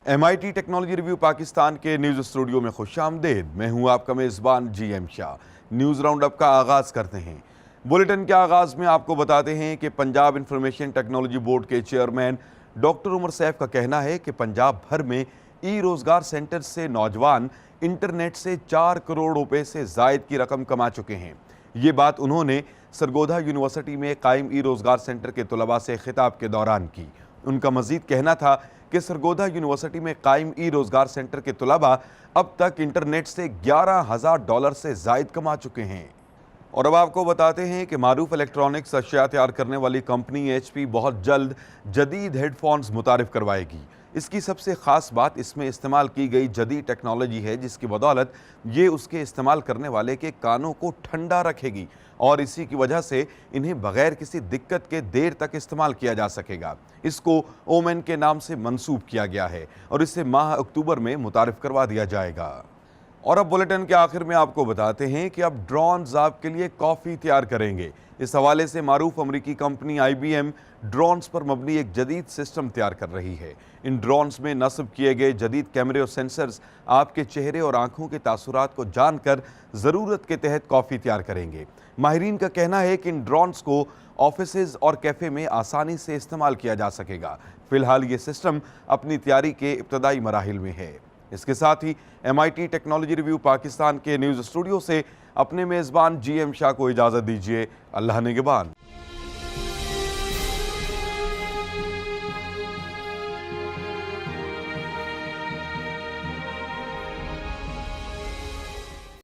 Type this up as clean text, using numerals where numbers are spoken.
MIT technology review Pakistan के news studio में खुशामदीद। मैं हूं आपका मेज़बान GM Shah. News round up का आगाज़ करते हैं। बुलेटिन के आगाज़ में आपको बताते हैं कि पंजाब इंफॉर्मेशन टेक्नोलॉजी बोर्ड के चेयरमैन डॉक्टर उमर सैफ का कहना है कि पंजाब भर में रोज़गार सेंटर से नौजवान इंटरनेट से 4 करोड़ रुपए से ज़ायद की रकम कमा चुके हैं। ये बात उन्होंने सरगोधा यूनिवर्सिटी में कायम रोज़गार सेंटर के तलबा से खिताब के दौरान की। उनका मजीद कहना था कि सरगोधा यूनिवर्सिटी में कायम रोज़गार सेंटर के तलबा अब तक इंटरनेट से $11,000 से ज़ायद कमा चुके हैं। और अब आपको बताते हैं कि मारूफ इलेक्ट्रॉनिक्स अशिया तैयार करने वाली कंपनी HP बहुत जल्द जदीद हेडफोन्स मुतारिफ करवाएगी। इसकी सबसे ख़ास बात इसमें इस्तेमाल की गई जदीद टेक्नोलॉजी है, जिसकी बदौलत ये उसके इस्तेमाल करने वाले के कानों को ठंडा रखेगी और इसी की वजह से इन्हें बगैर किसी दिक्कत के देर तक इस्तेमाल किया जा सकेगा। इसको ओमेन के नाम से मंसूब किया गया है और इसे माह अक्टूबर में मुतारिफ करवा दिया जाएगा। और अब बुलेटिन के आखिर में आपको बताते हैं कि अब ड्रोन्स आपके लिए कॉफ़ी तैयार करेंगे। इस हवाले से मारूफ अमरीकी कंपनी IBM ड्रोन्स पर मबनी एक जदीद सिस्टम तैयार कर रही है। इन ड्रोन्स में नस्ब किए गए जदीद कैमरे और सेंसर्स आपके चेहरे और आंखों के तासुरात को जानकर ज़रूरत के तहत कॉफ़ी तैयार करेंगे। माहिरीन का कहना है कि इन ड्रोन्स को ऑफिसेज और कैफ़े में आसानी से इस्तेमाल किया जा सकेगा। फ़िलहाल ये सिस्टम अपनी तैयारी के इब्तदाई मराहिल में है। इसके साथ ही MIT टेक्नोलॉजी रिव्यू पाकिस्तान के न्यूज़ स्टूडियो से अपने मेज़बान GM शाह को इजाज़त दीजिए। अल्लाह निगहबान।